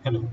Hello.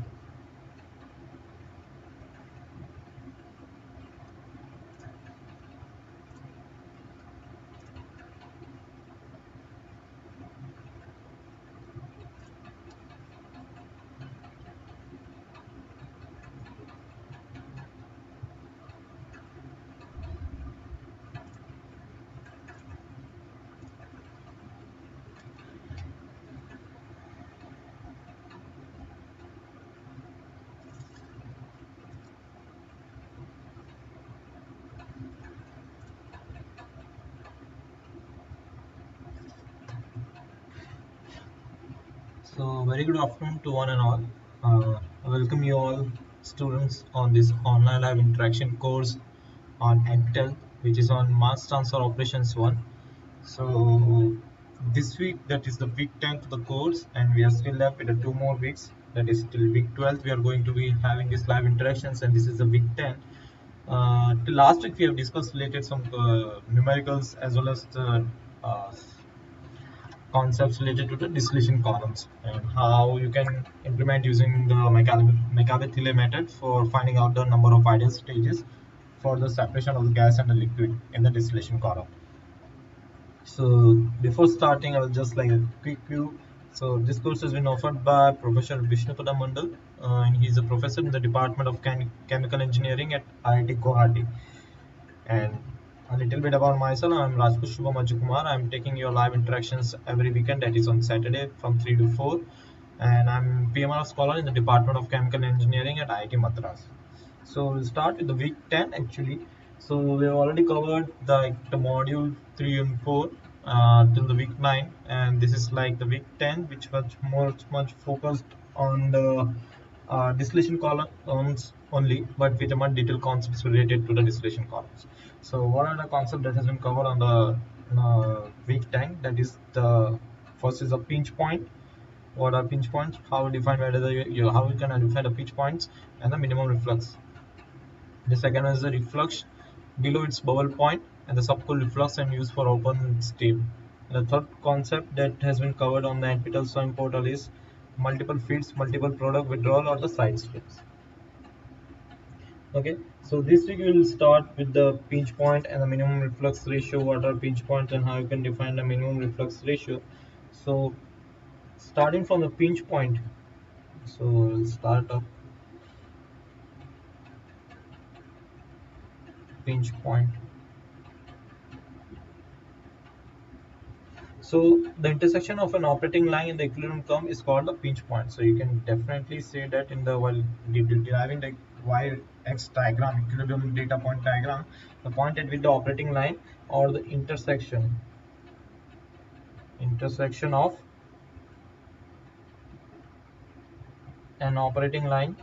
So, very good afternoon to one and all. I welcome you all students on this online live interaction course on NPTEL, which is on Mass Transfer Operations 1. So, this week, that is the week 10th of the course, and we are still left with the 2 more weeks. That is till week 12th, we are going to be having these live interactions, and this is the week 10. Till last week, we have discussed related some numericals as well as the uh, concepts related to the distillation columns and how you can implement using the McCabe-Thiele method for finding out the number of ideal stages for the separation of the gas and the liquid in the distillation column. So before starting, I will just like a quick view. So this course has been offered by Professor Vishnupada Mandal, and he's a professor in the Department of Chemical Engineering at IIT Guwahati. And a little bit about myself, I'm Rajput Shubham Ajukumar. I'm taking your live interactions every weekend, that is on Saturday from 3 to 4. And I'm PMR scholar in the Department of Chemical Engineering at IIT Madras. So we'll start with the week 10 actually. So we have already covered the module 3 and 4 till the week 9, and this is like the week 10, which was much focused on the distillation columns only, but with a much detailed concepts related to the distillation columns. So what are the concepts that has been covered on the week 10? That is the first is a pinch point. What are pinch points? How define whether how you can identify the pinch points and the minimum reflux. The second one is the reflux below its bubble point and the subcool reflux and used for open steam. And the third concept that has been covered on the NPTEL SWIM portal is multiple feeds, multiple product withdrawal or the side streams. Okay, so this week we will start with the pinch point and the minimum reflux ratio. What are pinch points and how you can define the minimum reflux ratio. So starting from the pinch point, so we'll start up pinch point. So the intersection of an operating line and the equilibrium curve is called the pinch point. So you can definitely say that in the while deriving the y-x diagram, equilibrium data point diagram, the point at which the operating line or the intersection of an operating line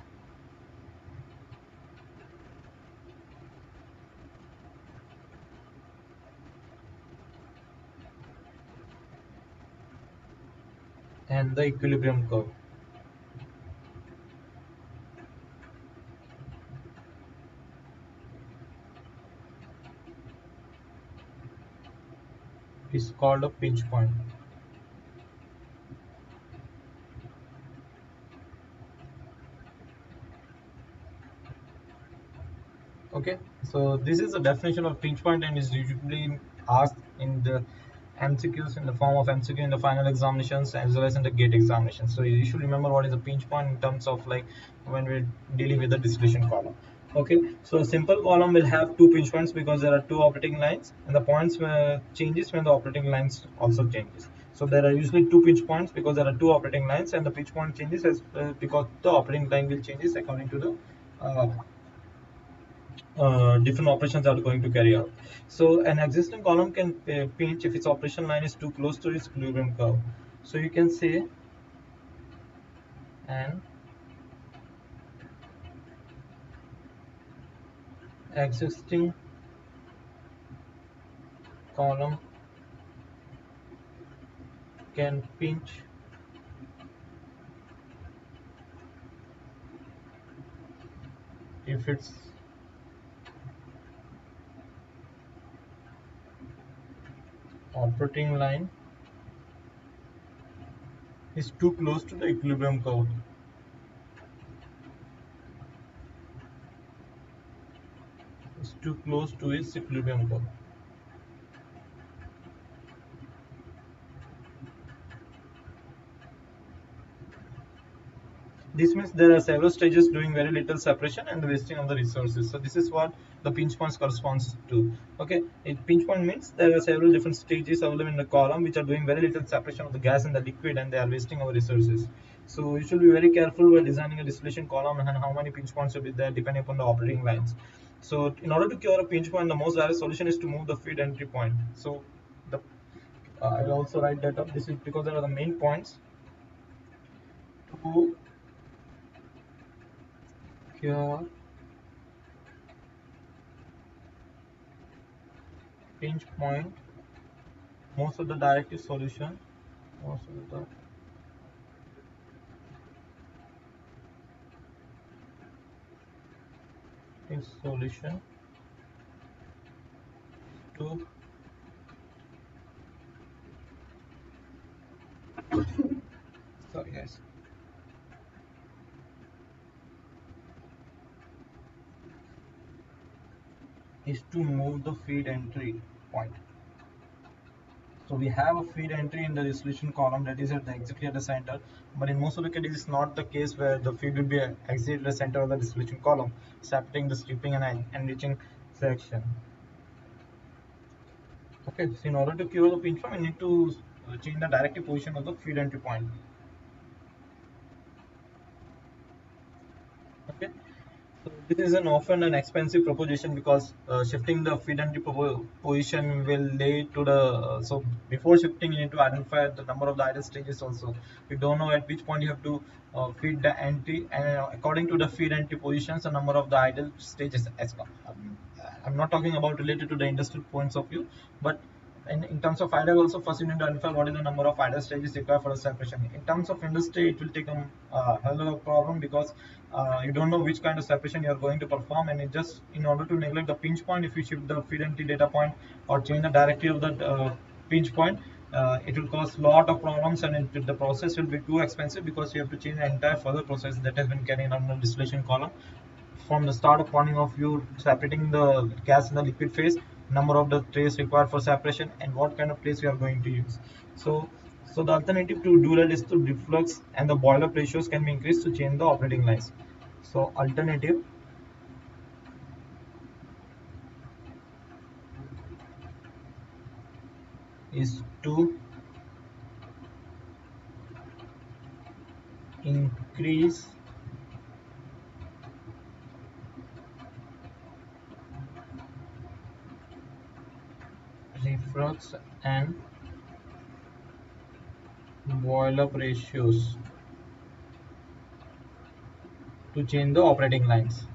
and the equilibrium curve. Is called a pinch point. Okay, so this is the definition of pinch point and is usually asked in the MCQs in the form of MCQ in the final examinations as well as in the gate examinations. So you should remember what is a pinch point in terms of like when we're dealing with the distillation column. Okay, so a simple column will have two pinch points because there are two operating lines and the points changes when the operating lines also changes. So there are usually two pinch points because there are two operating lines and the pinch point changes as because the operating line will changes according to the different operations are going to carry out. So an existing column can pinch if its operation line is too close to its equilibrium curve. So you can say an existing column can pinch if its operating line is too close to the equilibrium curve. too close to its equilibrium curve. This means there are several stages doing very little separation and wasting of the resources. So this is what the pinch points corresponds to. Okay, a pinch point means there are several different stages available in the column which are doing very little separation of the gas and the liquid, and they are wasting our resources. So you should be very careful when designing a distillation column and how many pinch points will be there depending upon the operating lines. So in order to cure a pinch point, the most direct solution is to move the feed entry point. So the I'll also write that up. This is because there are the main points to cure pinch point. Most of the directive solution, most of the directive solution to sorry guys is to move the feed entry point. So we have a feed entry in the resolution column that is at the exactly at the center, but in most of the cases it's not the case where the feed will be exactly at the center of the resolution column, separating the stripping and enriching section. Okay, so in order to cure the pinch point, we need to change the directive position of the feed entry point. Okay, so this is an often an expensive proposition because shifting the feed entry position will lead to the so before shifting you need to identify the number of the idle stages also. You don't know at which point you have to feed the entry, and according to the feed entry positions the number of the idle stages as well. I'm not talking about related to the industrial points of view, but in terms of idle also, first you need to identify what is the number of idle stages required for the separation. In terms of industry, it will take a hell of a problem because you don't know which kind of separation you are going to perform, and it just in order to neglect the pinch point, if you shift the feed entry data point or change the directive of the pinch point, it will cause lot of problems, and the process will be too expensive because you have to change the entire further process that has been carried on the distillation column from the start of point of view, separating the gas in the liquid phase, number of the trays required for separation, and what kind of trays we are going to use. So the alternative to do that is to reflux and the boil up ratios can be increased to change the operating lines. So alternative is to increase reflux and boil up ratios to change the operating lines.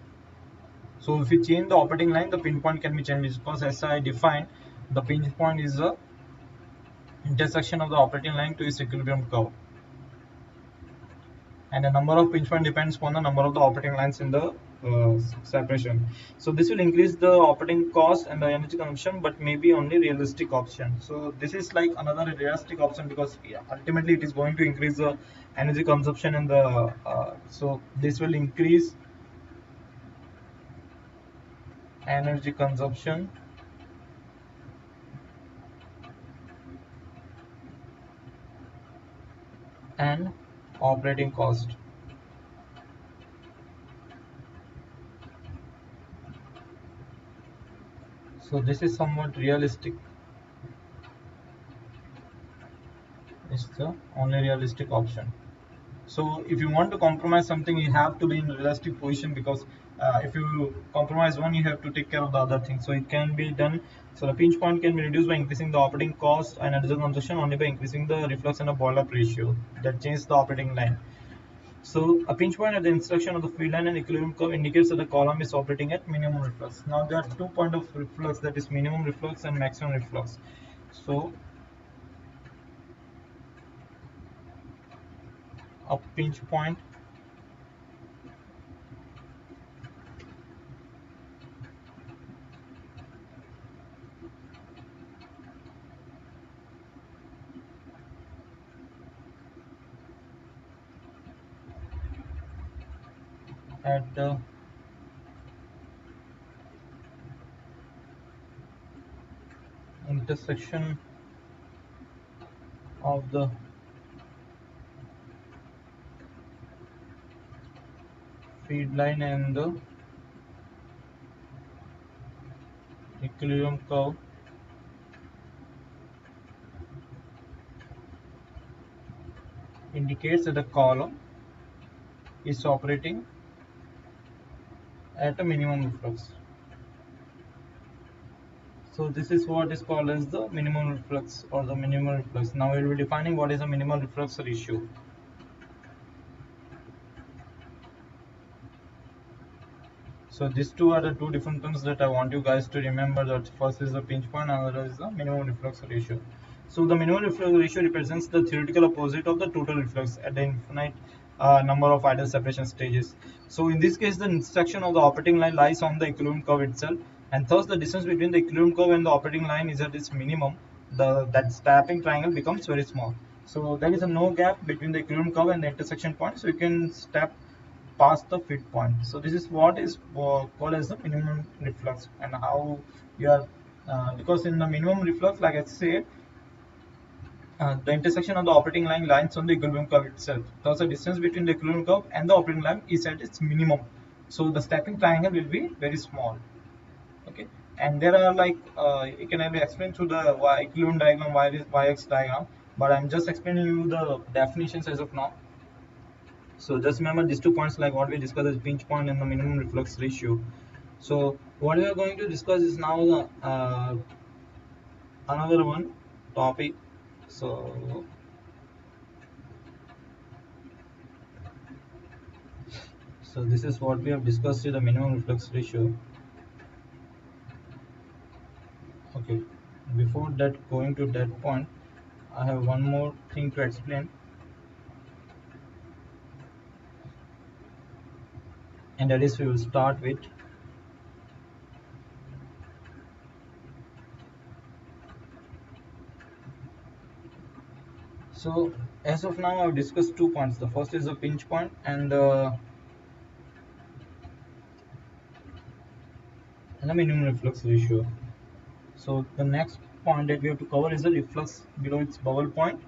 So if you change the operating line, the pinpoint can be changed because as I defined, the pinch point is the intersection of the operating line to its equilibrium curve. And the number of pinch point depends upon the number of the operating lines in the separation. So this will increase the operating cost and the energy consumption, but maybe only realistic option. So this is like another realistic option because ultimately it is going to increase the energy consumption and the so this will increase energy consumption and operating cost. So this is somewhat realistic. It's the only realistic option. So if you want to compromise something, you have to be in a realistic position because if you compromise one, you have to take care of the other thing. So it can be done. So the pinch point can be reduced by increasing the operating cost and energy consumption only by increasing the reflux and the boil up ratio that changes the operating line. So a pinch point at the intersection of the feed line and equilibrium curve indicates that the column is operating at minimum reflux. Now there are two points of reflux, that is minimum reflux and maximum reflux. So a pinch point at the intersection of the feed line and the equilibrium curve indicates that the column is operating at a minimum reflux. So this is what is called as the minimum reflux or the minimal reflux. Now we will be defining what is a minimal reflux ratio. So these two are the two different terms that I want you guys to remember. That first is the pinch point, another is the minimum reflux ratio. So the minimum reflux ratio represents the theoretical opposite of the total reflux at the infinite number of ideal separation stages. So in this case, the intersection of the operating line lies on the equilibrium curve itself, and thus the distance between the equilibrium curve and the operating line is at its minimum. That stepping triangle becomes very small. So there is a no gap between the equilibrium curve and the intersection point, so you can step past the feed point. So this is what is called as the minimum reflux, and how you are because in the minimum reflux, like I said, the intersection of the operating line lines on the equilibrium curve itself. Thus, the distance between the equilibrium curve and the operating line is at its minimum. So the stepping triangle will be very small. Okay, and there are like you can only explain through the equilibrium diagram, y-x diagram, but I'm just explaining you the definitions as of now. So just remember these 2 points, like what we discussed as pinch point and the minimum reflux ratio. So what we are going to discuss is now the another one topic. So this is what we have discussed, the minimum reflux ratio. Okay, before that, going to that point, I have one more thing to explain, and that is we will start with so as of now I've discussed 2 points. The first is the pinch point and the minimum reflux ratio. So the next point that we have to cover is the reflux below its bubble point,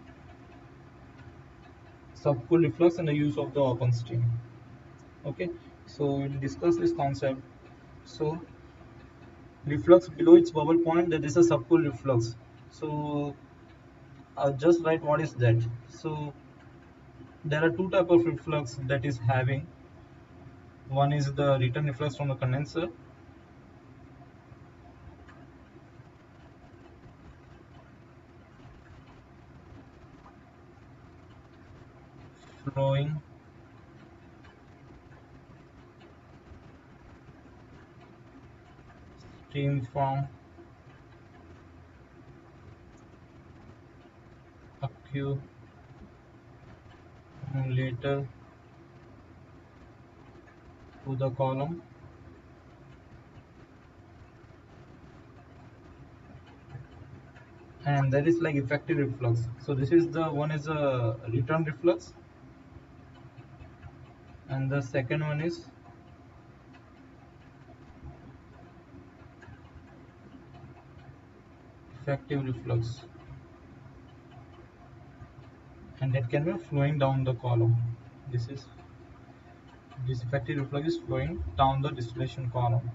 subcool reflux, and the use of the open stream. Okay, so we'll discuss this concept. So reflux below its bubble point, that is a subcool reflux. So I'll just write what is that. So there are two type of reflux that is having. One is the return reflux from the condenser, flowing stream from accumulator to the column, and that is like effective reflux. So this is the one is a return reflux, and the second one is effective reflux, and that can be flowing down the column. This effective reflux is flowing down the distillation column.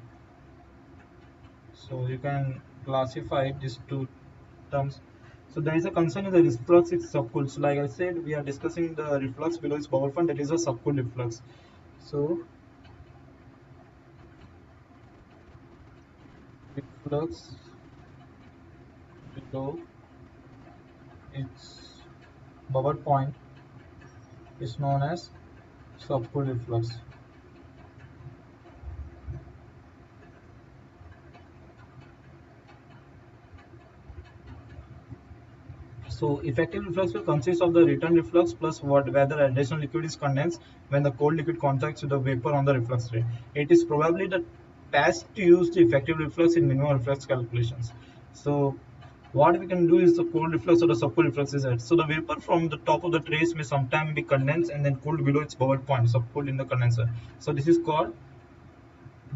So you can classify these two terms. So there is a concern in the reflux is subcooled. So like I said, we are discussing the reflux below its bubble point, that is a subcooled reflux. So reflux below its bubble point is known as subcooled reflux. So effective reflux will consist of the return reflux plus whether additional liquid is condensed when the cold liquid contacts with the vapor on the reflux rate. It is probably the best to use the effective reflux in minimum reflux calculations. So what we can do is the cold reflux or the subcooled reflux is that. So the vapor from the top of the trace may sometimes be condensed and then cooled below its bubble point, subcooled in the condenser. So this is called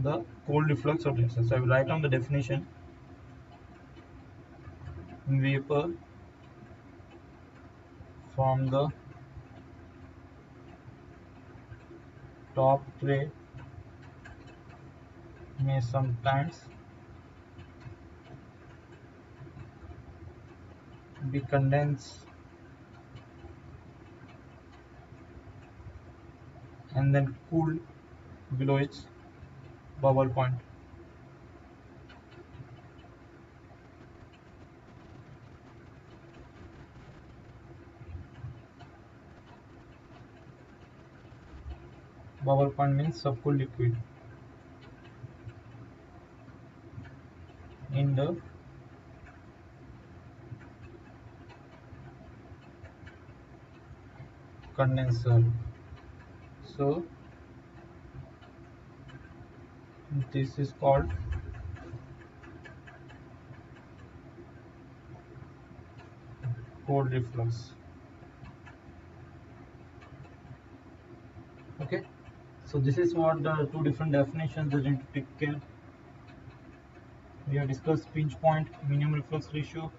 the cold reflux or condenser. So I will write down the definition. vapor from the top tray may sometimes be condensed and then cooled below its bubble point. Bubble point means subcooled liquid in the condenser. So this is called cold reflux. Okay, so this is what the two different definitions that you need to take care. We have discussed pinch point, minimum reflux ratio,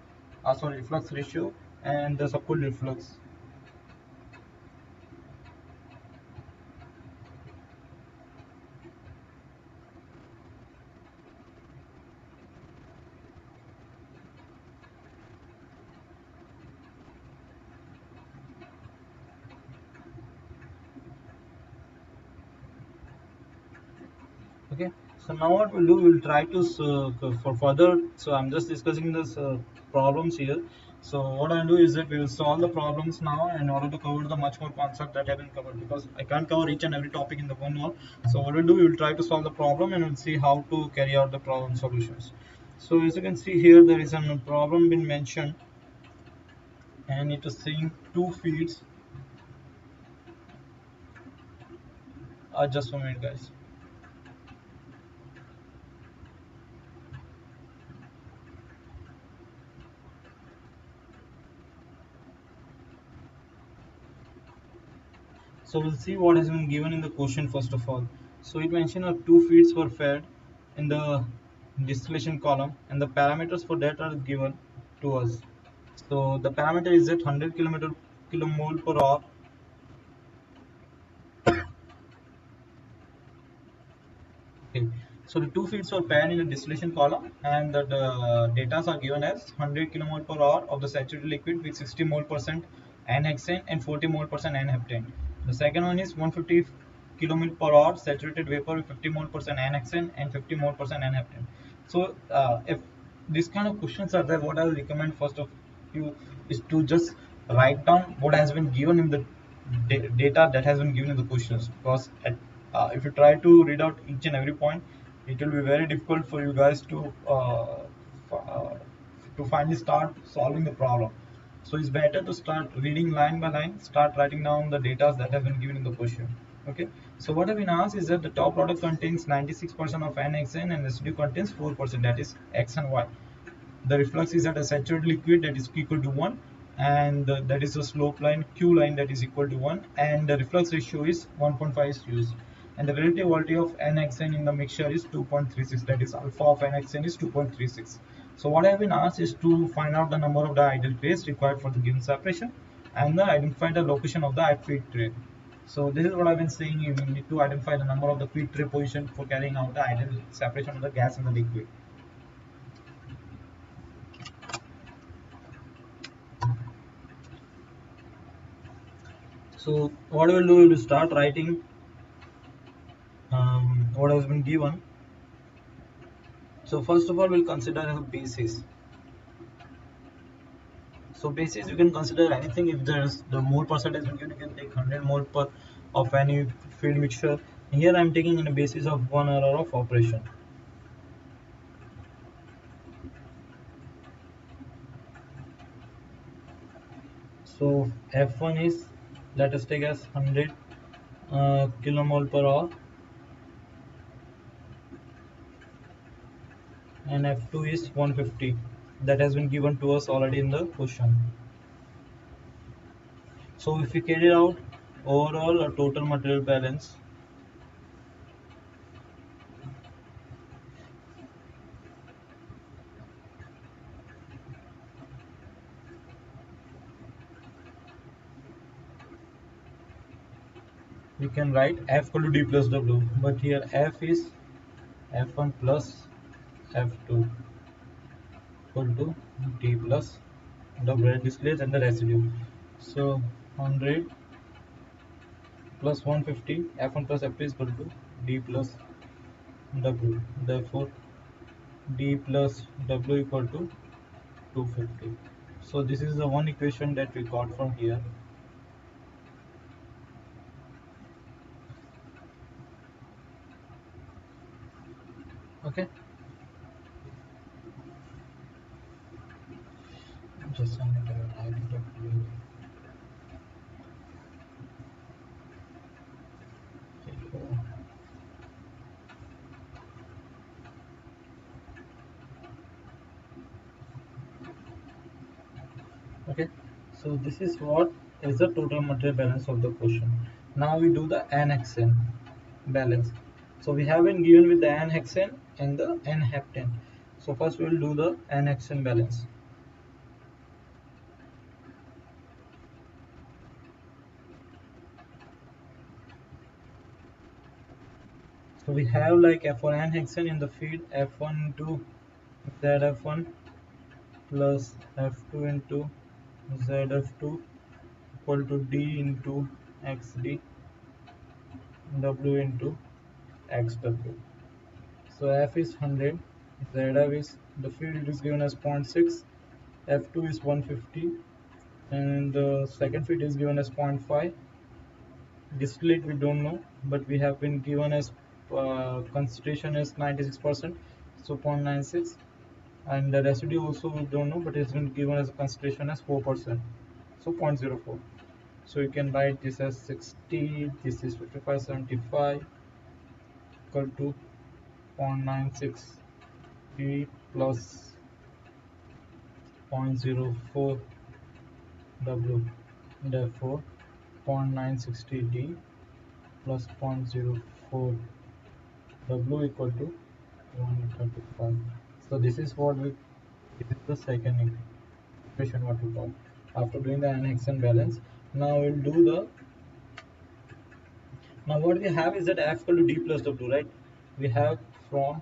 reflux ratio, and the subcooled reflux. Okay, so now what we'll do, we'll try to for further. So I'm just discussing this problems here. So what I'll do is that we will solve the problems now in order to cover the much more concept that have been covered, because I can't cover each and every topic in the one hour. So what we'll do, we will try to solve the problem and we'll see how to carry out the problem solutions. So as you can see here, there is a problem been mentioned, and it is saying two feeds. Just a minute, guys. So we'll see what has been given in the question first of all. So it mentioned two feeds were fed in the distillation column, and the parameters for that are given to us. So the parameter is at 100 kilomole per hour. Okay. So the two feeds were paired in the distillation column, and the data are given as 100 kilomole per hour of the saturated liquid with 60 mole percent N-hexane and 40 mole percent N-heptane. The second one is 150 kilomole per hour saturated vapor with 50 mole percent N-hexane and 50 mole percent N-heptane. So if these kind of questions are there, what I will recommend first of you is to just write down what has been given in the data that has been given in the questions, because if you try to read out each and every point, it will be very difficult for you guys to finally start solving the problem. So it's better to start reading line by line, start writing down the data that have been given in the question. Okay, so what I've been asked is that the top product contains 96% of NXN and residue contains 4%, that is X and Y. The reflux is at a saturated liquid that is equal to 1, and that is a slope line Q line that is equal to 1, and the reflux ratio is 1.5 is used, and the relative voltage of NXN in the mixture is 2.36, that is alpha of NXN is 2.36. So what I have been asked is to find out the number of the ideal trays required for the given separation, and identify the location of the feed tray. So this is what I've been saying, you need to identify the number of the feed tray position for carrying out the ideal separation of the gas and the liquid. So what we will do, we will start writing what has been given. So first of all, we'll consider a basis. So basis, you can consider anything. If there's the mole percentage given, you can take 100 mole per of any feed mixture. Here I'm taking on a basis of 1 hour of operation. So F1 is, let us take as 100 kilomole per hour, and F2 is 150. That has been given to us already in the question. So if we carry out overall a total material balance, we can write F equal to D plus W, but here F is F1 plus F2 equal to D plus W, displays and the residue. So 100 plus 150, F1 plus F2 is equal to D plus W. Therefore, D plus W equal to 250. So this is the one equation that we got from here. Okay. Just a minute, I need to okay. So this is what is the total material balance of the question. Now we do the n-hexane balance. So we have been given with the n-hexane and the n-heptane. So first we will do the n-hexane balance. So we have like for n-hexane in the feed F1 into ZF1 plus F2 into ZF2 equal to D into XD W into XW. So F is 100, ZF is the field is given as 0.6, F2 is 150, and the second field is given as 0.5. Distillate we don't know, but we have been given as concentration is 96%, so 0.96, and the residue also we don't know, but it's been given as a concentration as 4%, so 0.04. So you can write this as 60, this is 5575 equal to 0.96 D plus 0.04 W. Therefore 0.960 D plus 0.04 W equal to 135. So this is what we, this is the second equation what we got after doing the n-hexane balance. Now we'll do the, now what we have is that F equal to D plus W, right? We have from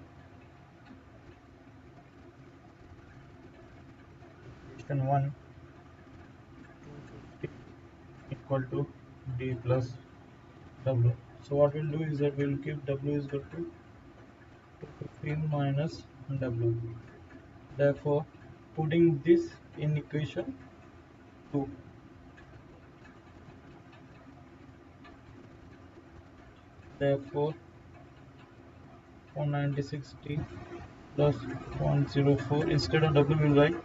equation 1 equal to D plus W. So what we'll do is that we'll keep W is equal to 215 minus W. Therefore, putting this in equation 2, therefore 496D plus 0.04, instead of W we'll write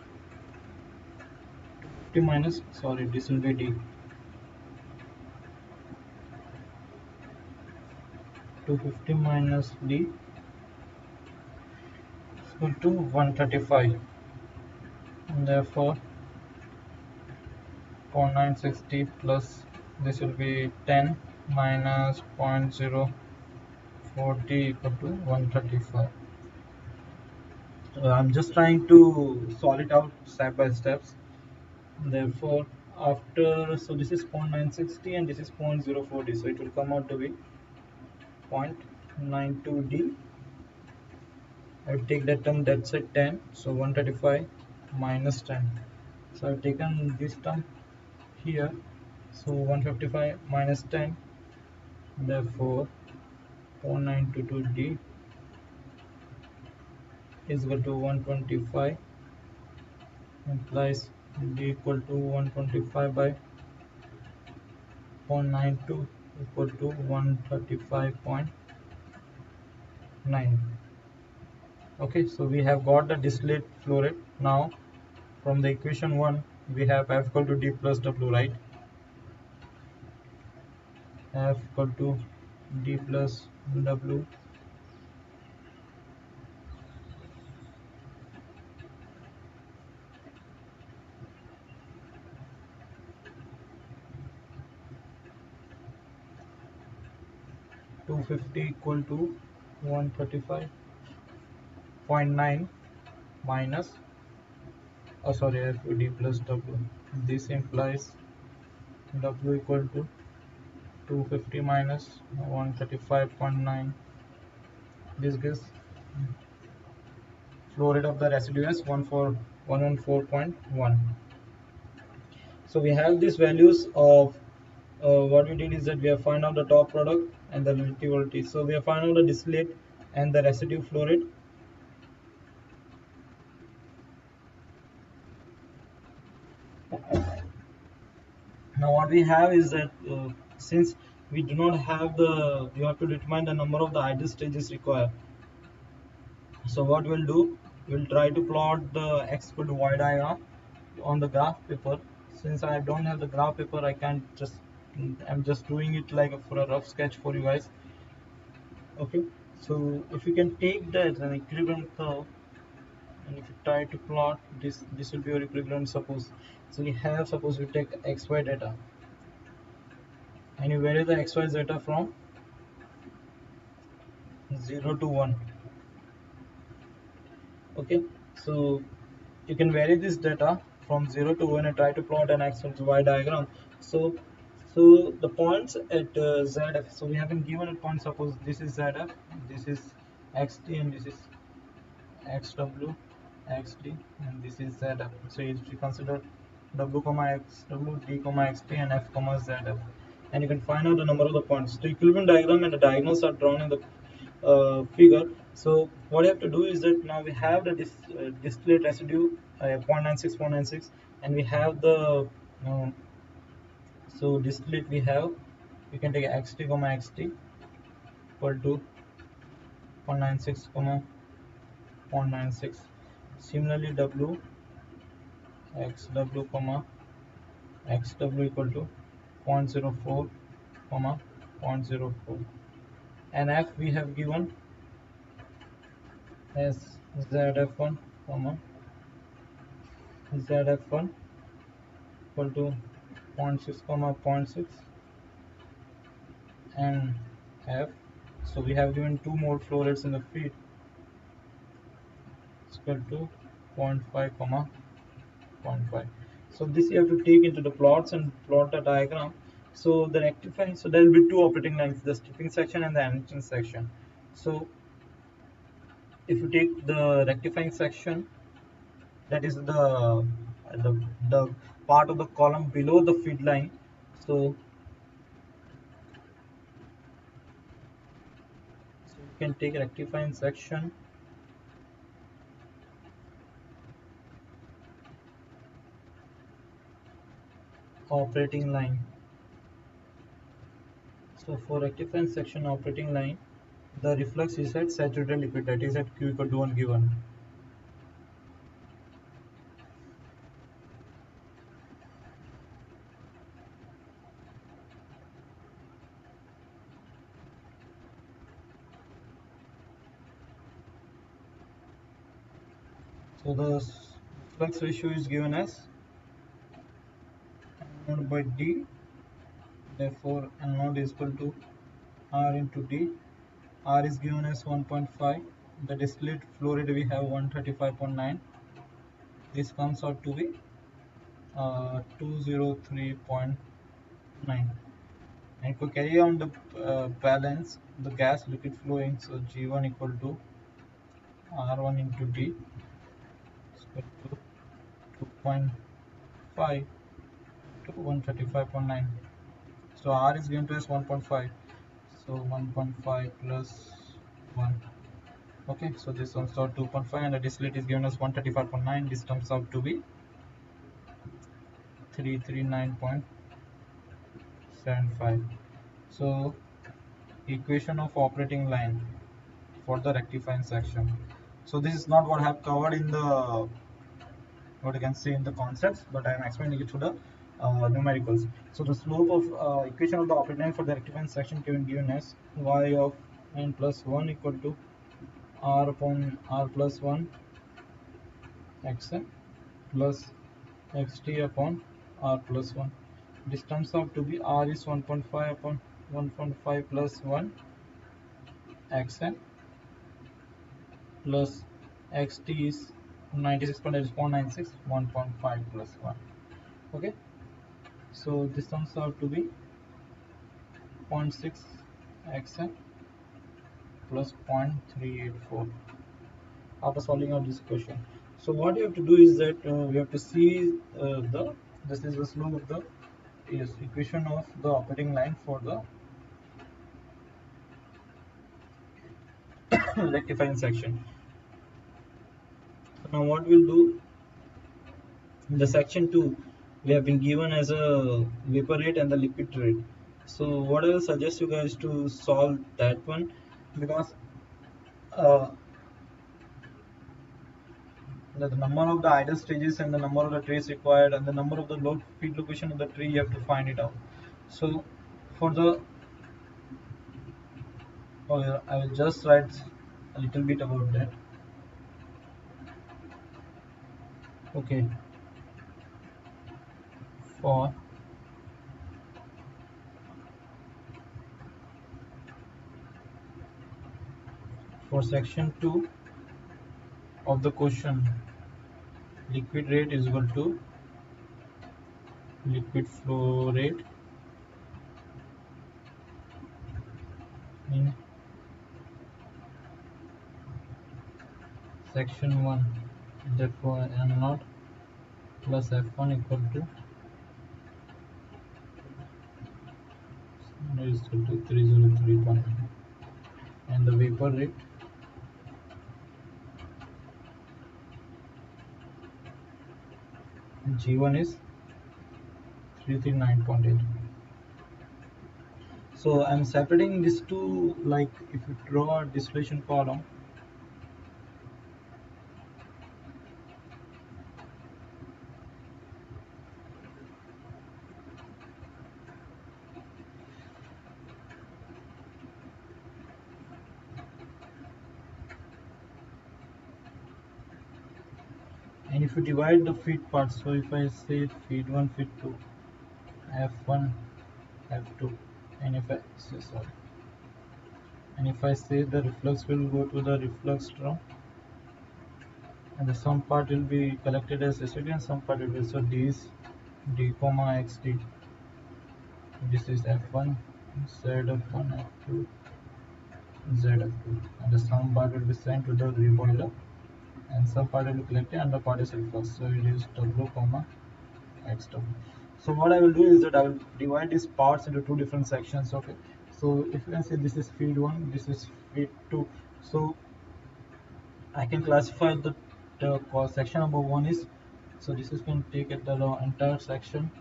50 minus, sorry, this will be D, 250 minus D is equal to 135, and therefore 0.960 plus this will be 10 minus 0.040 equal to 135. I'm just trying to solve it out step by steps. Therefore, after, so this is 0.960 and this is 0.040, so it will come out to be 0.92D. I will take that term, that's at 10, so 135 minus 10. So I've taken this term here, so 155 minus 10, therefore 0.922D is equal to 125, implies D equal to 125 by 0.92 equal to 135.9. Okay, so we have got the distillate flow rate. Now from the equation 1 we have F equal to D plus W, right? F equal to D plus W 250 equal to 135.9 minus, oh sorry, F D plus W. This implies W equal to 250 minus 135.9. This gives flow rate of the residue as 114.1. So we have these values of what we did is that we have found out the top product and the relative voltage. So we have found out the distillate and the residue flow rate. Now what we have is that since we do not have the, you have to determine the number of the ideal stages required. So what we'll do, we'll try to plot the x equal to y diagram on the graph paper. Since I don't have the graph paper, I can't just, I'm just doing it like for a rough sketch for you guys. Okay, so if you can take that as an equilibrium curve, and if you try to plot this will be your equilibrium. Suppose, so we have, suppose we take xy data and you vary the xy data from 0 to 1. Okay, so you can vary this data from 0 to 1 and try to plot an x and y diagram. So the points at zf, so we have been given a point, suppose this is zf, this is xt, and this is xw, xt, and this is zf. So if you consider w comma xw, d comma xt, and f comma zf, and you can find out the number of the points. The equilibrium diagram and the diagonals are drawn in the figure. So what you have to do is that now we have the distillate residue 0.96, and we have the uh, so distillate we have, we can take xt comma xt equal to 0.96 comma 0.96. Similarly w xw comma xw equal to 0.04 comma 0.04, and f we have given as zf1 comma zf1 equal to 0.6 comma 0.6, and f, so we have given two more flow rates in the feed equal to 0.5 comma 0.5. So this you have to take into the plots and plot the diagram. So the rectifying, so there will be two operating lines, the stripping section and the enriching section. So if you take the rectifying section, that is the part of the column below the feed line. So you can take rectifying section operating line. So for rectifying section operating line, the reflux is at saturated liquid, that is at Q equal to 1 given. So the flux ratio is given as N naught by D, therefore N naught is equal to R into D. R is given as 1.5, the distillate flow rate we have 135.9, this comes out to be 203.9. And to carry on the balance, the gas liquid flowing, so G1 equal to R1 into D is equal to 2.5 to 135.9. So R is given to us 1.5, so 1.5 plus 1. Okay, so this comes out 2.5, and the distillate is given us 135.9. This comes out to be 339.75. So equation of operating line for the rectifying section. So this is not what I have covered in the, what you can see in the concepts, but I am explaining it to the numericals. So the slope of equation of the operating line for the rectifying section can be given as y of n plus 1 equal to r upon r plus 1 xn plus xt upon r plus 1. This comes out to be r is 1.5 upon 1.5 plus 1 xn plus xt is 96.96, 1.5 plus 1. Okay, so this comes out to be 0.6 xn plus 0.384 after solving out this question. So what you have to do is that we have to see the this is the slope of the equation of the operating line for the rectifying section. So now what we'll do in the section 2, we have been given as a vapor rate and the liquid rate. So what I will suggest you guys to solve that one, because uh, the number of the idle stages and the number of the trays required and the number of the load feed location of the tree, you have to find it out. So for the yeah, I will just write a little bit about that. Okay, for section 2 of the question, liquid rate is equal to liquid flow rate in section 1. Therefore m naught plus f1 equal to is equal to 303.9, and the vapor rate G1 is 339.8. So I'm separating these two, like if you draw a distillation column, and if you divide the feed parts, so if I say feed 1, feed 2, f1, f2, and if I say sorry, and if I say the reflux will go to the reflux drum, and the some part will be collected as acidity and some part will be, so d is d comma xd, this is f1, zf1, f2, zf2, and the some part will be sent to the reboiler and some part will be collected and the part is reflux, so it is w comma xw. So what I will do is that I will divide these parts into two different sections. Okay, so if you can say this is feed 1, this is feed 2, so I can classify the section number 1 is, so this is going to take it the entire section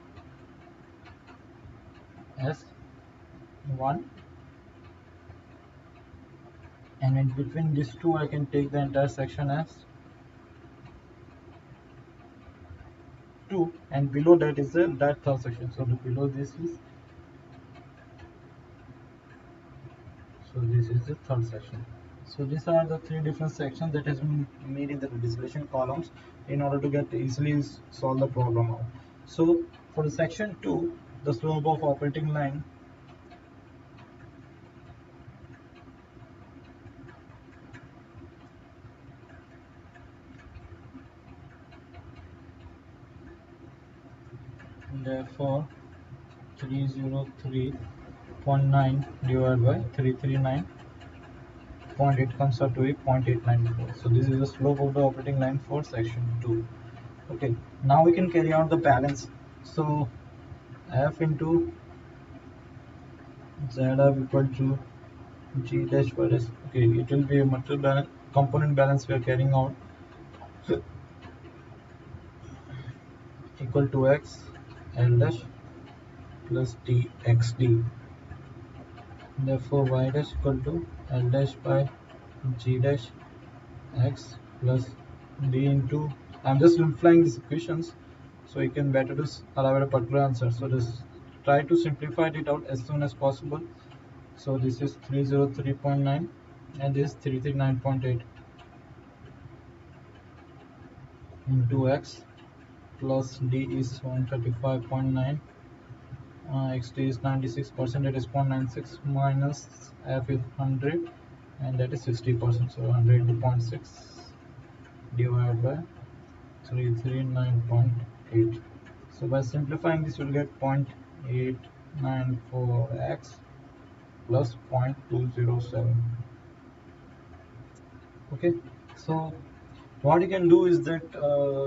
as 1, and in between these two I can take the entire section as 2, and below that is that third section. So below this is, so this is the third section. So these are the three different sections that has been made in the distillation columns in order to get easily solve the problem out. So for the section 2, the slope of operating line therefore 303.9 divided by 339.8 comes out to be 0.894. So this is the slope of the operating line for section 2. Okay, now we can carry out the balance. So f into zf equal to g dash by dash. Okay, it will be a material balance, component balance we are carrying out, equal to x l dash plus d xd. Therefore y dash equal to l dash by g dash x plus d into, I'm just simplifying these equations so you can better arrive at a particular answer. So just try to simplify it out as soon as possible. So this is 303.9 and this is 339.8 into x plus d is 135.9, xt is 96%, that is 0.96, minus f is 100 and that is 60%, so 100.6 divided by 339.8. So by simplifying this, you will get 0.894x plus 0.207. Okay, so what you can do is that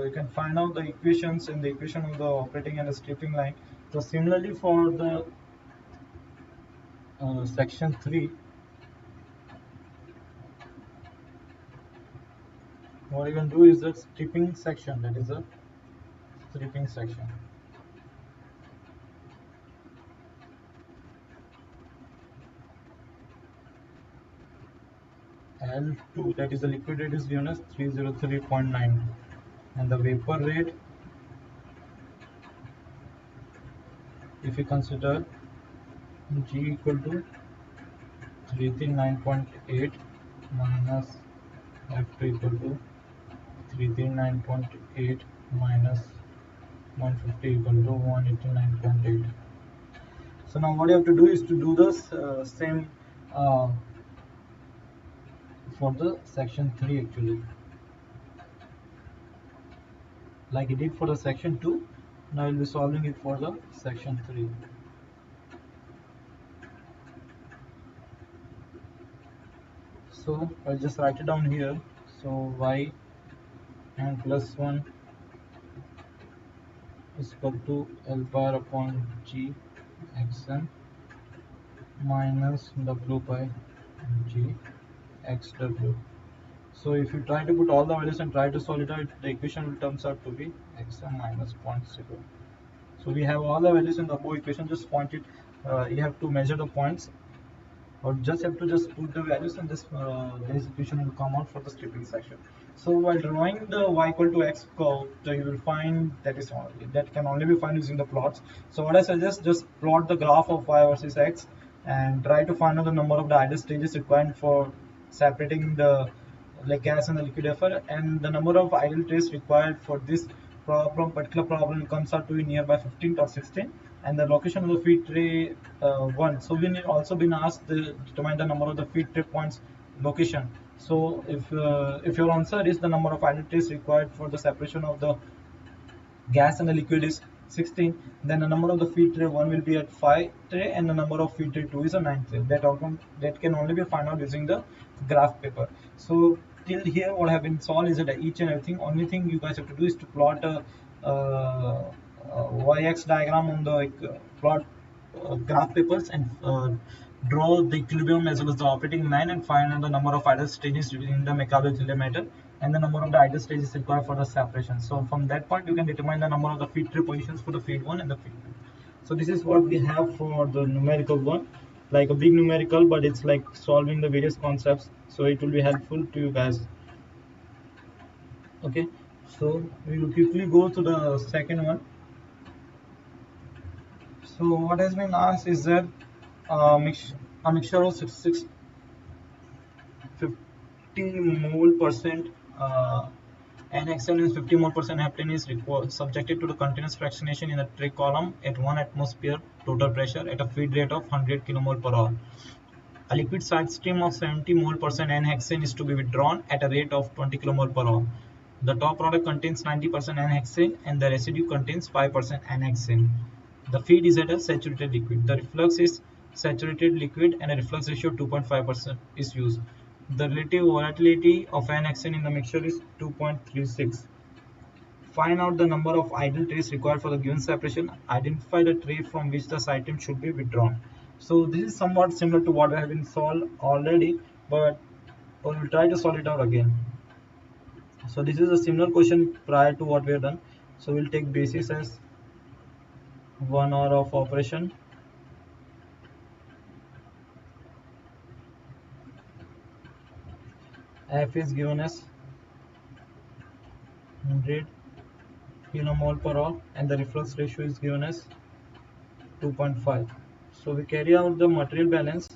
you can find out the equations in the equation of the operating and the stripping line. So similarly for the section 3, what you can do is the stripping section, that is a stripping section. L2, that is the liquid rate, is given as 303.9, and the vapor rate, if you consider G equal to 339.8 minus F2 equal to 339.8 minus 150 equal to 189.8. So now what you have to do is to do this same uh, for the section 3 actually, like it did for the section 2. Now we'll be solving it for the section 3. So I'll just write it down here. So y n plus 1 is equal to L bar upon G xn minus W by G xw. So if you try to put all the values and try to solve it out, the equation will turns out to be xn minus 0.0. So we have all the values in the above equation. Just point it. You have to measure the points, or just have to just put the values, and this equation will come out for the stripping section. So while drawing the y equal to x curve, so you will find that can only be found using the plots. So what I suggest, just plot the graph of y versus x and try to find out the number of the ideal stages required for separating the like gas and the liquid vapor, and the number of ideal trays required for this particular problem comes out to be nearby 15 or 16, and the location of the feed tray 1. So we need also been asked to determine the number of the feed tray points location. So if your answer is the number of ideal trays required for the separation of the gas and the liquid is 16, then the number of the feed tray 1 will be at 5 tray, and the number of feed tray 2 is a 9 tray. That can only be found out using the graph paper. So till here what have been solved is that each and everything, only thing you guys have to do is to plot y-x diagram on the plot graph papers, and draw the equilibrium as well as the operating line, and find out the number of ideal stages within the mechanical matter, and the number of the ideal stages required for the separation. So from that point you can determine the number of the feed tray positions for the feed 1 and the feed 2. So this is what we have for the numerical one, like a big numerical, but it's like solving the various concepts, so it will be helpful to you guys. Okay, so we will quickly go to the second one. So what has been asked is that a mixture of 50 mole percent NXL is 50 mole percent heptane is subjected to the continuous fractionation in the tray column at 1 atmosphere total pressure at a feed rate of 100 kmol per hour. A liquid side stream of 70 mole percent N-hexane is to be withdrawn at a rate of 20 kmol per hour. The top product contains 90% N-hexane and the residue contains 5% N-hexane. The feed is at a saturated liquid. The reflux is saturated liquid and a reflux ratio of 2.5% is used. The relative volatility of N-hexane in the mixture is 2.36. Find out the number of idle trays required for the given separation. Identify the tray from which the item should be withdrawn. So this is somewhat similar to what I have been solved already, but we will try to solve it out again. So this is a similar question prior to what we have done. So we'll take basis as 1 hour of operation. F is given as 100 kilomole per hour, and the reflux ratio is given as 2.5. So we carry out the material balance.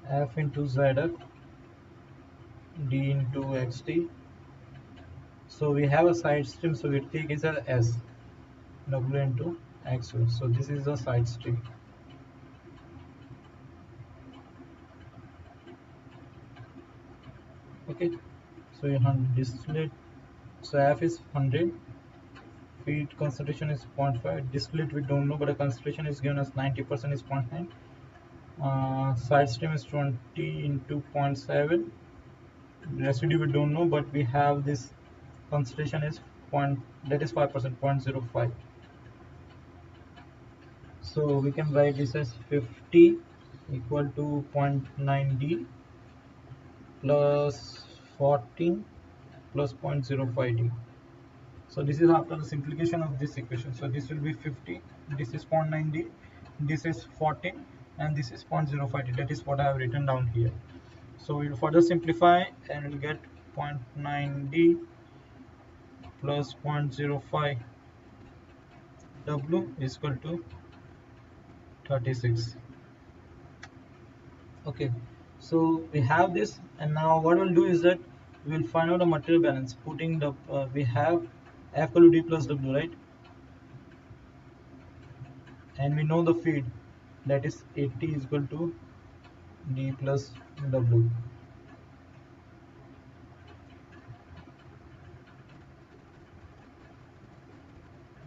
F into ZF D into XT. So we have a side stream, so we take is a S W into XO. So this is the side stream. Okay, so you have distillate So F is 100, feed concentration is 0.5, distillate we don't know, but the concentration is given as 90% is 0.9. Side stream is 20 into 0.7. Residue we don't know, but we have this concentration is point, that is 5%, 0.05. So we can write this as 50 equal to 0.9 D plus 14 plus 0.05 D. So this is after the simplification of this equation. So this will be 50, this is 0.9 D, this is 14, and this is 0.05 D. That is what I have written down here. So we'll further simplify and we'll get 0.9 D plus 0.05 W is equal to 36. Okay, so we have this, and now what we'll do is that we will find out the material balance, putting the we have F equal to D plus W, right? And we know the feed, that is 80 is equal to D plus W.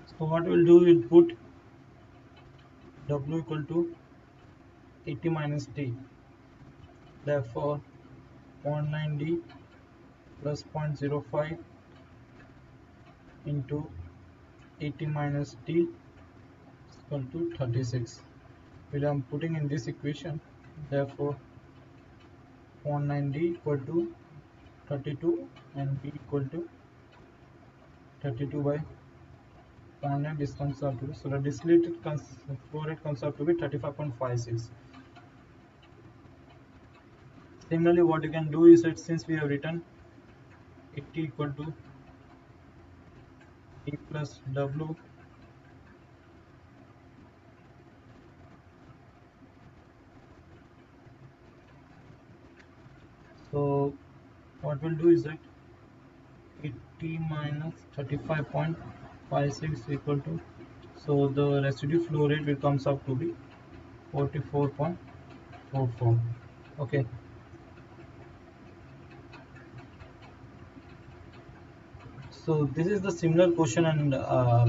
So what we'll do, we'll put W equal to 80 minus D, therefore 0.9 D plus 0.05 into 80 minus D is equal to 36. Which I am putting in this equation, therefore 0.9 D equal to 32 and B equal to 32 by 500. This comes out to be, so the distillated flow rate comes out to be 35.56. Similarly, what you can do is that since we have written 80 equal to D plus W, so what we'll do is that 80 minus 35.56 equal to, so the residue flow rate will comes out to be 44.44. Okay, so this is the similar question, and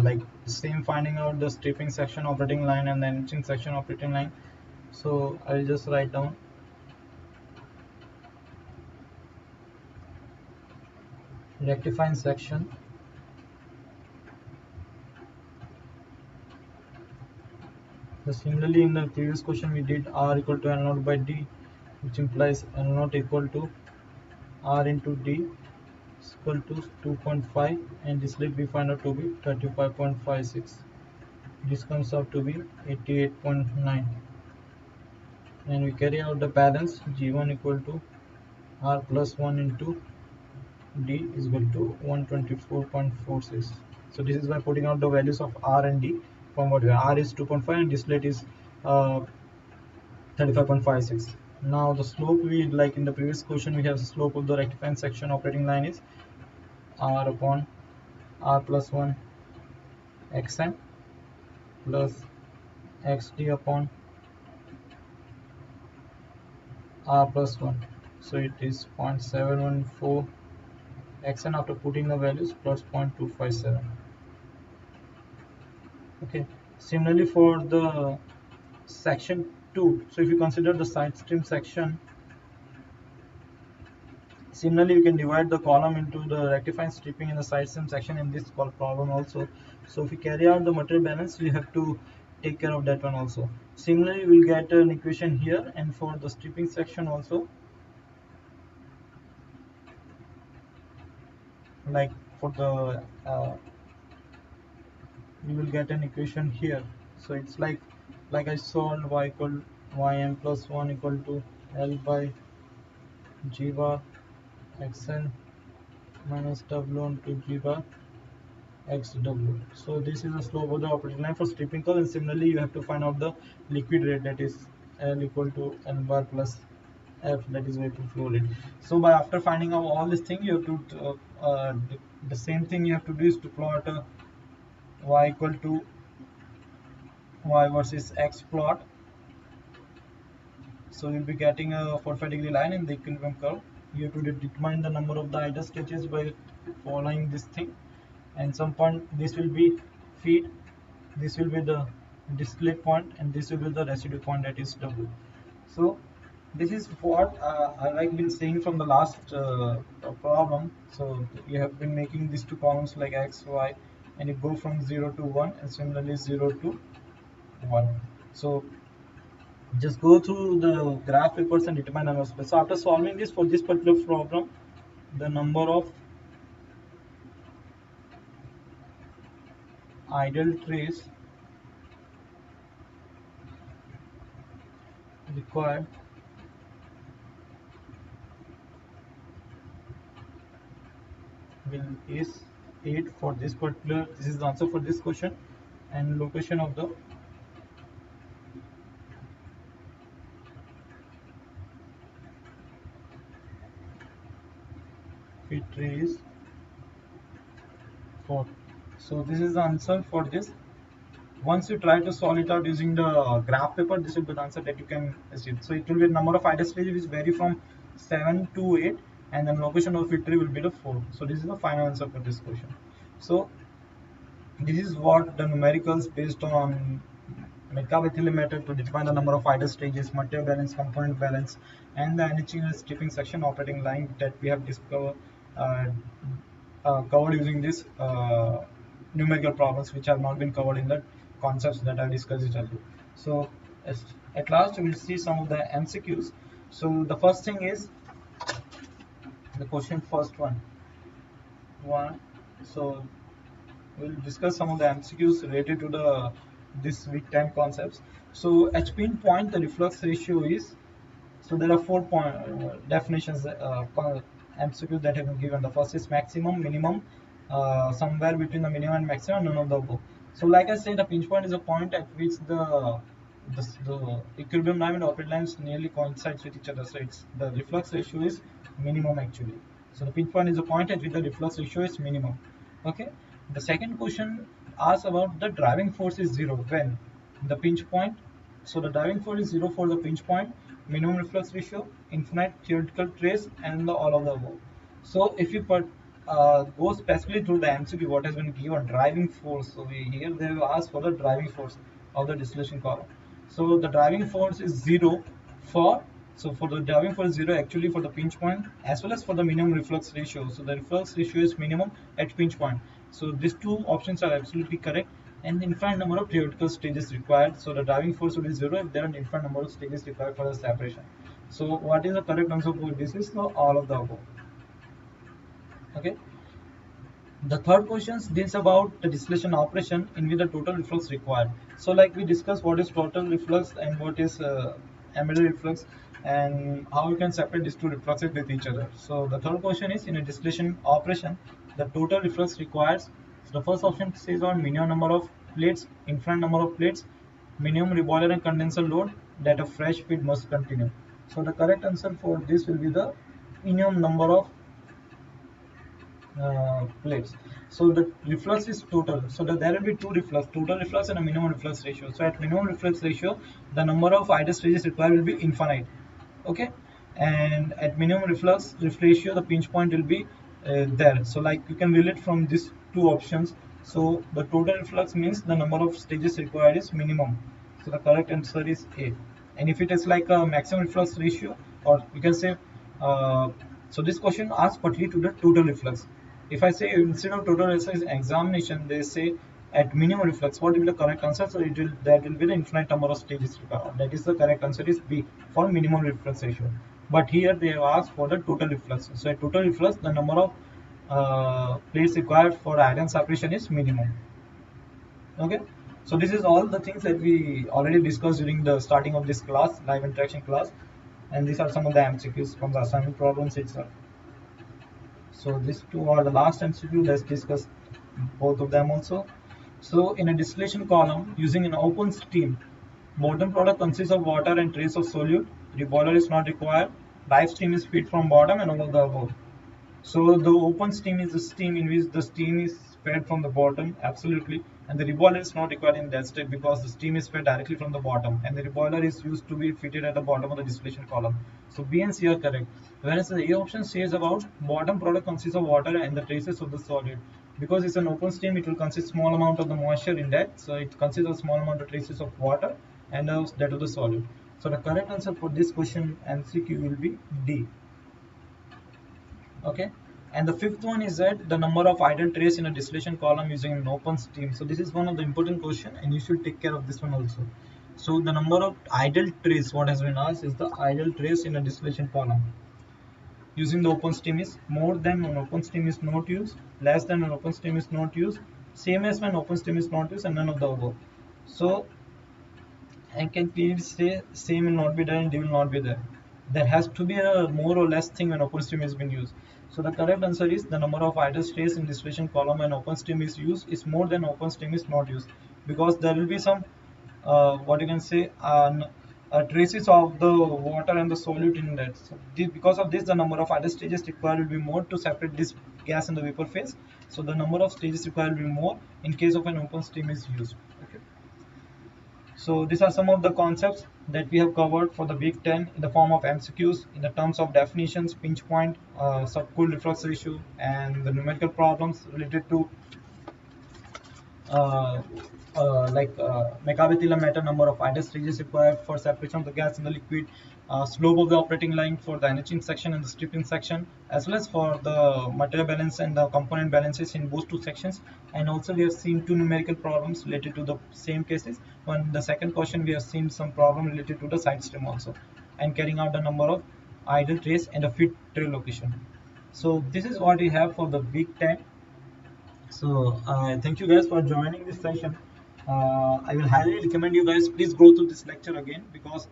like same finding out the stripping section operating line and the enriching section operating line. So I'll just write down rectifying section. So similarly in the previous question we did R equal to L naught by D, which implies L naught equal to R into D is equal to 2.5, and this lead we find out to be 35.56. This comes out to be 88.9, and we carry out the balance G1 equal to R plus 1 into D is equal to 124.46. So this is by putting out the values of R and D from what we have. R is 2.5 and distillate is 35.56. Now the slope, we like in the previous question we have the slope of the rectifying section operating line is R upon R plus 1 xn plus xd upon R plus 1. So it is 0.714 xn after putting the values plus 0.257. Okay, similarly for the section 2, so if you consider the side stream section, similarly you can divide the column into the rectifying stripping in the side stream section in this problem also. So if we carry out the material balance, we have to take care of that one also. Similarly we'll get an equation here, and for the stripping section also, like for the we will get an equation here. So it's like I solved y equal ym plus 1 equal to L by g bar xn minus w into g bar xw. So this is the slope of the operating line for stripping curve, and similarly you have to find out the liquid rate, that is L equal to N bar plus F, that is vapor flow rate. So by after finding out all these things, you have to the same thing you have to do is to plot y equal to y versus x plot. So you'll be getting a 45-degree line in the equilibrium curve. you have to determine the number of the idle stages by following this thing, and some point this will be feed, this will be the display point, and this will be the residue point, that is W. So this is what I've been saying from the last problem. So you have been making these two columns like x, y, and you go from 0 to 1, and similarly 0 to 1. So just go through the graph papers and determine the number of space. So after solving this for this particular problem, the number of idle trays required will is 8 for this particular. This is the answer for this question, and location of the feed tray is 4. So this is the answer for this. Once you try to solve it out using the graph paper, this will be the answer that you can achieve. So it will be a number of idle stages which vary from 7 to 8, and then location of feed tray will be the 4. So this is the final answer for this question. So this is what the numericals based on McCabe method to define the number of idle stages, material balance, component balance, and the NHE stripping section operating line that we have uh, covered using this numerical problems, which have not been covered in the concepts that I discussed it earlier. So at last we will see some of the MCQs. So the first thing is the question first one. So we'll discuss some of the MCQs related to the this week 10 concepts. So H pin point, the reflux ratio is, so there are 4 definitions MCQs that have been given. The first is maximum, minimum, somewhere between the minimum and maximum, none of the above. So like I said, the pinch point is a point at which the equilibrium line and operating lines nearly coincides with each other. So it's the reflux ratio is minimum actually. So the pinch point is a point at which the reflux ratio is minimum. Okay. The second question asks about the driving force is zero when the pinch point. So the driving force is zero for the pinch point, minimum reflux ratio, infinite theoretical trace, and all of the above. So if you go specifically through the MCQ, what has been given driving force. So here they have asked for the driving force of the distillation column. So the driving force is zero for, so for the driving force zero actually for the pinch point as well as for the minimum reflux ratio. So the reflux ratio is minimum at pinch point. So these two options are absolutely correct, and the infinite number of theoretical stages required. So the driving force will be zero if there are an infinite number of stages required for the separation. So what is the correct answer for this is the all of the above. Okay. The third question deals about the distillation operation in which the total reflux required. So like we discussed what is total reflux and what is embedded reflux, and how you can separate these two refluxes with each other. So the third question is in a distillation operation, the total reflux requires. So the first option says on minimum number of plates, infinite number of plates, minimum reboiler and condenser load that a fresh feed must continue. So the correct answer for this will be the minimum number of plates. So the reflux is total. So there will be two reflux, total reflux and a minimum reflux ratio. So at minimum reflux ratio, the number of idle stages required will be infinite. Okay, and at minimum reflux ratio, the pinch point will be there. So like you can relate from these two options. So the total reflux means the number of stages required is minimum. So the correct answer is A. And if it is like a maximum reflux ratio, or you can say, so this question asks particularly to the total reflux. If I say instead of total reflux examination, they say at minimum reflux, what will be the correct answer? So it will, that will be the infinite number of stages required. That is the correct answer is B for minimum reflux ratio. But here they have asked for the total reflux. So at total reflux, the number of plates required for iron separation is minimum. Okay. So this is all the things that we already discussed during the starting of this class, live interaction class, and these are some of the MCQs from the assignment problems itself. So these two are the last MCQ. Let's discuss both of them also. So in a distillation column using an open steam, bottom product consists of water and trace of solute. Reboiler is not required. Live steam is fed from bottom and all of the above. So the open steam is the steam in which the steam is fed from the bottom, absolutely, and the reboiler is not required in that state because the steam is fed directly from the bottom, and the reboiler is used to be fitted at the bottom of the distillation column. So B and C are correct. Whereas the A option says about bottom product consists of water and the traces of the solid. Because it's an open steam, it will consist small amount of the moisture in that, so it consists of small amount of traces of water and that of the solid. So the correct answer for this question MCQ will be D. Okay, and the fifth one is that the number of idle trays in a distillation column using an open steam. So this is one of the important question, and you should take care of this one also. So the number of idle trays, what has been asked is the idle trays in a distillation column using the open steam is more than when open steam is not used, less than when open steam is not used, same as when open steam is not used, and none of the above. So I can clearly say same will not be there and D will not be there. There has to be a more or less thing when open stream has been used. So the correct answer is the number of idle trays in distillation column when open stream is used is more than open stream is not used, because there will be some what you can say traces of the water and the solute in that. So because of this, the number of idle stages required will be more to separate this gas and the vapor phase. So the number of stages required will be more in case of an open stream is used. Okay. So these are some of the concepts that we have covered for the week 10 in the form of MCQs in the terms of definitions, pinch point, subcooled reflux ratio, and the numerical problems related to uh, Megabethila matter, number of idle stages required for separation of the gas and the liquid, slope of the operating line for the enriching section and the stripping section, as well as for the material balance and the component balances in both two sections. And also we have seen two numerical problems related to the same cases. On the second question, we have seen some problem related to the side stream also, and carrying out the number of idle trays and a fit tray location. So this is what we have for the week 10. So thank you guys for joining this session. I will highly recommend you guys please go through this lecture again, because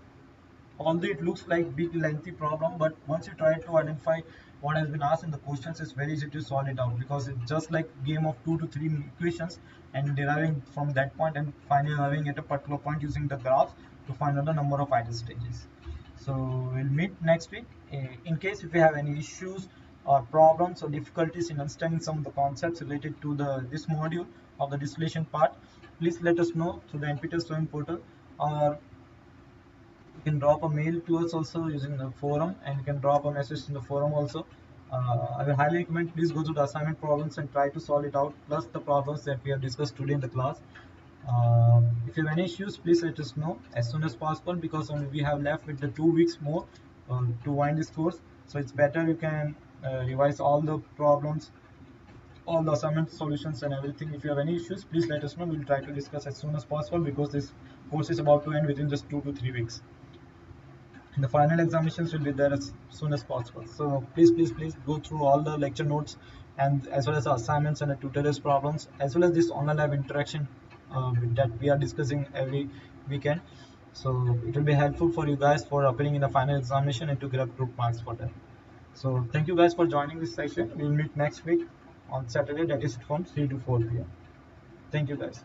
although it looks like big lengthy problem, but once you try to identify what has been asked in the questions, it's very easy to solve it out, because it's just like game of 2 to 3 equations and deriving from that point and finally arriving at a particular point using the graphs to find out the number of idle stages. So we'll meet next week. In case if you have any issues or problems or difficulties in understanding some of the concepts related to the this module of the distillation part, please let us know through the NPTEL student portal, or you can drop a mail to us also using the forum, and you can drop a message in the forum also. I will highly recommend please go to the assignment problems and try to solve it out, plus the problems that we have discussed today in the class. If you have any issues, please let us know as soon as possible, because only we have left with the 2 weeks more to wind this course. So it's better you can revise all the problems, all the assignment solutions and everything. If you have any issues, please let us know. We'll try to discuss as soon as possible, because this course is about to end within just 2 to 3 weeks. And the final examinations will be there as soon as possible. So please go through all the lecture notes, and as well as the assignments and the tutorials problems, as well as this online lab interaction that we are discussing every weekend. So it will be helpful for you guys for appearing in the final examination and to get group marks for that. So thank you guys for joining this session. We'll meet next week on Saturday, that is from 3 to 4 p.m. Thank you guys.